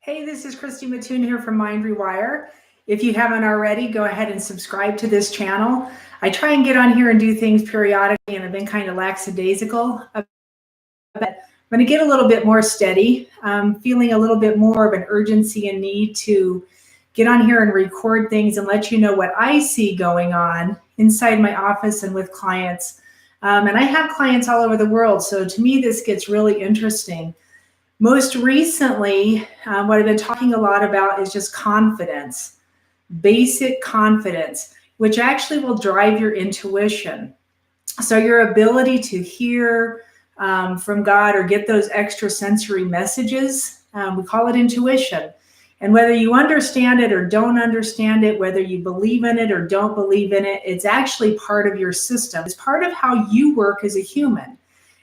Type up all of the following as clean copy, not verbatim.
Hey, this is Christy Mattoon here from Mind Rewire. If you haven't already, go ahead and subscribe to this channel. I try and get on here and do things periodically, and I've been kind of lackadaisical. But I'm going to get a little bit more steady. I'm feeling a little bit more of an urgency and need to get on here and record things and let you know what I see going on inside my office and with clients. And I have clients all over the world, so to me this gets really interesting. Most recently, what I've been talking a lot about is just confidence, basic confidence, which actually will drive your intuition. So your ability to hear from God or get those extrasensory messages, we call it intuition. And whether you understand it or don't understand it, whether you believe in it or don't believe in it, it's actually part of your system. It's part of how you work as a human.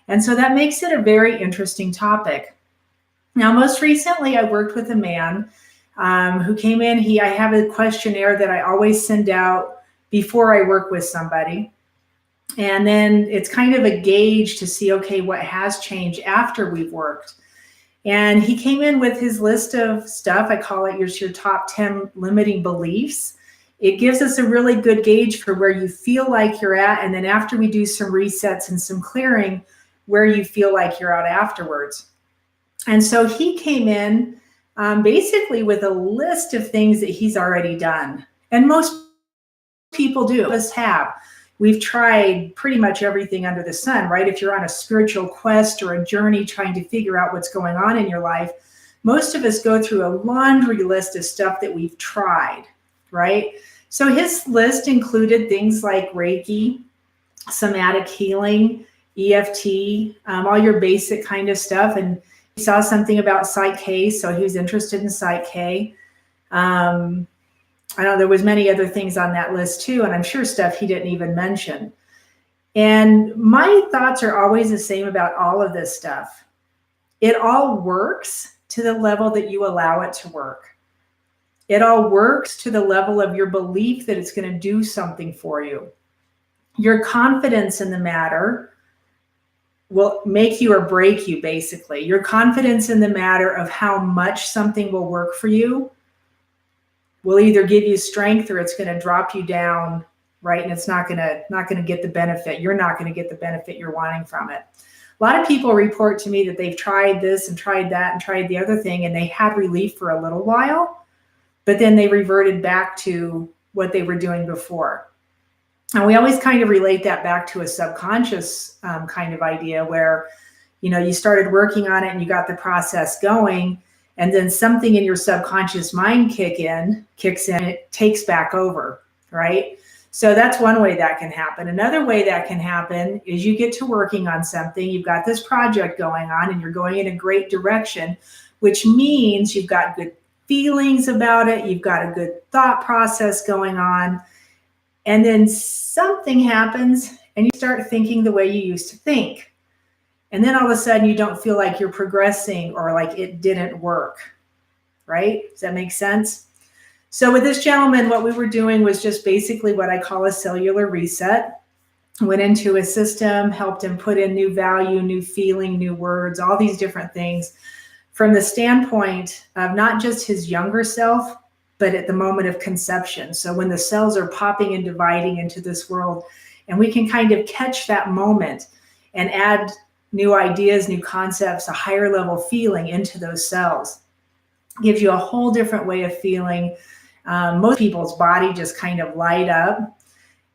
And so that makes it a very interesting topic. Now, most recently, I worked with a man who came in. I have a questionnaire that I always send out before I work with somebody. And then it's kind of a gauge to see, okay, what has changed after we've worked. And he came in with his list of stuff. I call it your top 10 limiting beliefs. It gives us a really good gauge for where you feel like you're at. And then after we do some resets and some clearing, where you feel like you're at afterwards. And so he came in basically with a list of things that he's already done. And most people do, us have. We've tried pretty much everything under the sun, right? If you're on a spiritual quest or a journey trying to figure out what's going on in your life, most of us go through a laundry list of stuff that we've tried, right? So his list included things like Reiki, somatic healing, EFT, all your basic kind of stuff. And he saw something about Psych K, so he was interested in Psych K. I know there was many other things on that list too, and I'm sure stuff he didn't even mention. And my thoughts are always the same about all of this stuff. It all works to the level that you allow it to work. It all works to the level of your belief that it's going to do something for you. Your confidence in the matter will make you or break you, basically. Your confidence in the matter of how much something will work for you will either give you strength or it's going to drop you down, right? And it's not going to get the benefit. You're not going to get the benefit you're wanting from it. A lot of people report to me that they've tried this and tried that and tried the other thing, and they had relief for a little while, but then they reverted back to what they were doing before. And we always kind of relate that back to a subconscious kind of idea where, you started working on it and you got the process going, and then something in your subconscious mind kicks in, it takes back over, right? So that's one way that can happen. Another way that can happen is you get to working on something, you've got this project going on and you're going in a great direction, which means you've got good feelings about it, you've got a good thought process going on. And then something happens and you start thinking the way you used to think. And then all of a sudden you don't feel like you're progressing or like it didn't work, right? Does that make sense? So with this gentleman, what we were doing was just basically what I call a cellular reset. Went into his system, helped him put in new value, new feeling, new words, all these different things from the standpoint of not just his younger self, but at the moment of conception. So when the cells are popping and dividing into this world, and we can kind of catch that moment and add new ideas, new concepts, a higher level feeling into those cells. Gives you a whole different way of feeling. Most people's body just kind of light up.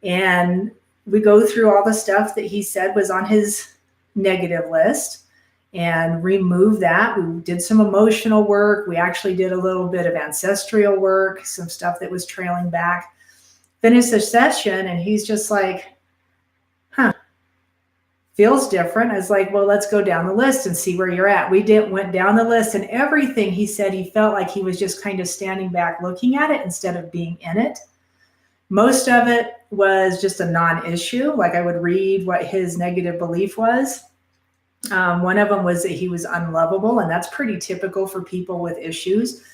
And we go through all the stuff that he said was on his negative list and remove that. We did some emotional work. We actually did a little bit of ancestral work, some stuff that was trailing back. Finished the session and he's just like, feels different. I was like, well, let's go down the list and see where you're at. We went down the list, and everything he said, he felt like he was just kind of standing back looking at it instead of being in it. Most of it was just a non-issue. Like I would read what his negative belief was. One of them was that he was unlovable, and that's pretty typical for people with issues.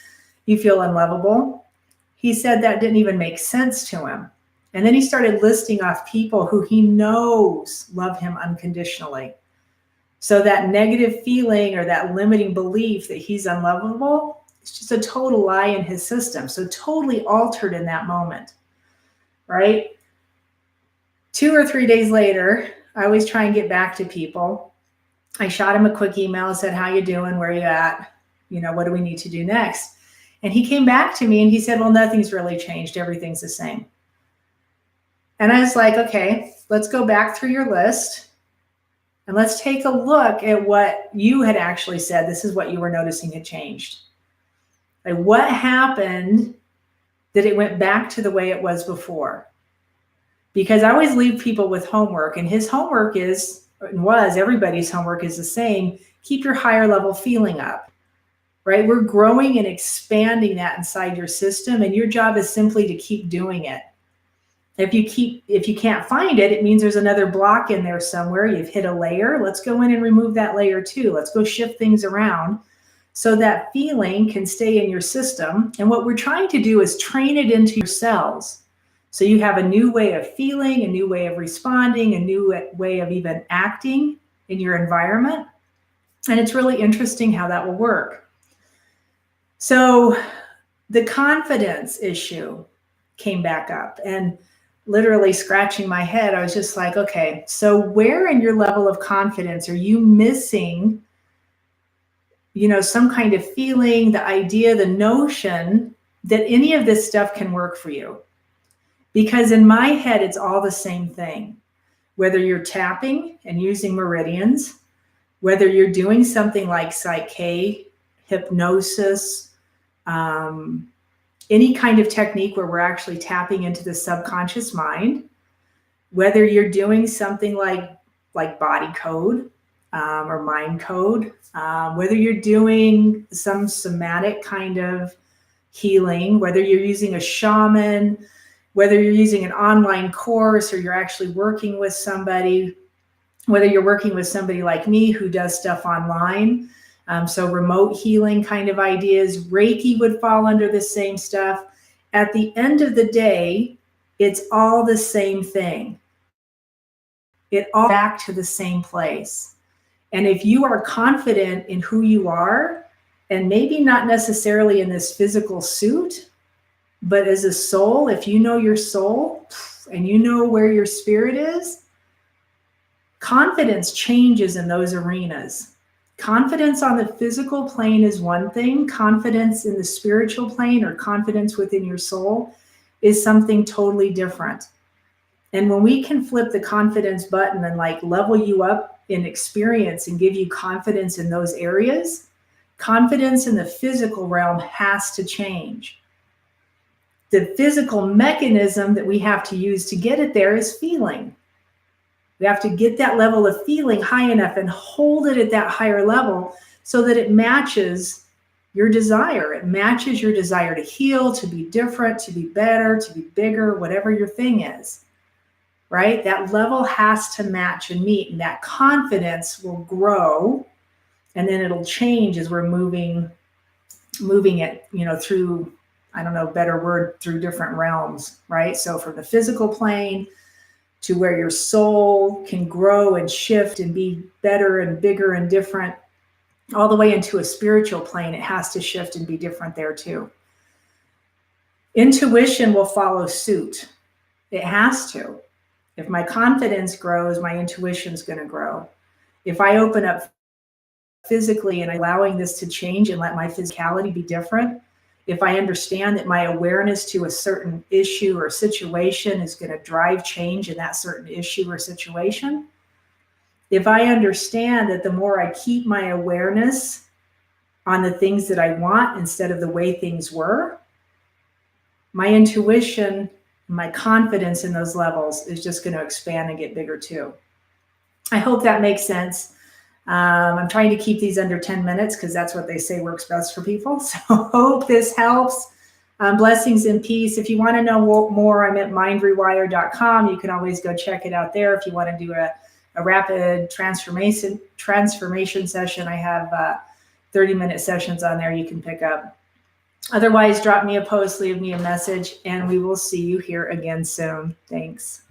You feel unlovable. He said that didn't even make sense to him. And then he started listing off people who he knows love him unconditionally. So that negative feeling or that limiting belief that he's unlovable It's just a total lie in his system. So totally altered in that moment, right? 2 or 3 days later, I always try and get back to people. I shot him a quick email, said, how you doing? Where are you at? What do we need to do next? And he came back to me and he said, well, nothing's really changed. Everything's the same. And I was like, okay, let's go back through your list and let's take a look at what you had actually said. This is what you were noticing had changed. Like, what happened that it went back to the way it was before? Because I always leave people with homework, and his homework everybody's homework is the same. Keep your higher level feeling up, right? We're growing and expanding that inside your system, and your job is simply to keep doing it. If you can't find it, it means there's another block in there somewhere. You've hit a layer. Let's go in and remove that layer too. Let's go shift things around so that feeling can stay in your system. And what we're trying to do is train it into your cells. So you have a new way of feeling, a new way of responding, a new way of even acting in your environment. And it's really interesting how that will work. So the confidence issue came back up, and literally scratching my head, I was just like, okay, so where in your level of confidence are you missing, some kind of feeling, the idea, the notion that any of this stuff can work for you? Because in my head, it's all the same thing. Whether you're tapping and using meridians, whether you're doing something like Psych-K, hypnosis, any kind of technique where we're actually tapping into the subconscious mind, whether you're doing something like body code or mind code, whether you're doing some somatic kind of healing, whether you're using a shaman, whether you're using an online course or you're actually working with somebody, whether you're working with somebody like me who does stuff online, so remote healing kind of ideas, Reiki would fall under the same stuff. At the end of the day, it's all the same thing. It all back to the same place. And if you are confident in who you are, and maybe not necessarily in this physical suit, but as a soul, if you know your soul and you know where your spirit is, confidence changes in those arenas. Confidence on the physical plane is one thing. Confidence in the spiritual plane or confidence within your soul is something totally different. And when we can flip the confidence button and level you up in experience and give you confidence in those areas, confidence in the physical realm has to change. The physical mechanism that we have to use to get it there is feeling. We have to get that level of feeling high enough and hold it at that higher level so that it matches your desire. It matches your desire to heal, to be different, to be better, to be bigger, whatever your thing is, right? That level has to match and meet, and that confidence will grow, and then it'll change as we're moving it, through, I don't know, better word, through different realms, right? So from the physical plane to where your soul can grow and shift and be better and bigger and different, all the way into a spiritual plane, it has to shift and be different there too. Intuition will follow suit. It has to. If my confidence grows, my intuition's going to grow. If I open up physically and allowing this to change and let my physicality be different, if I understand that my awareness to a certain issue or situation is going to drive change in that certain issue or situation, if I understand that the more I keep my awareness on the things that I want instead of the way things were, my intuition, my confidence in those levels is just going to expand and get bigger too. I hope that makes sense. I'm trying to keep these under 10 minutes because that's what they say works best for people. So hope this helps. Blessings and peace. If you want to know more, I'm at mindrewire.com. You can always go check it out there. If you want to do a rapid transformation session, I have 30-minute sessions on there you can pick up. Otherwise, drop me a post, leave me a message, and we will see you here again soon. Thanks.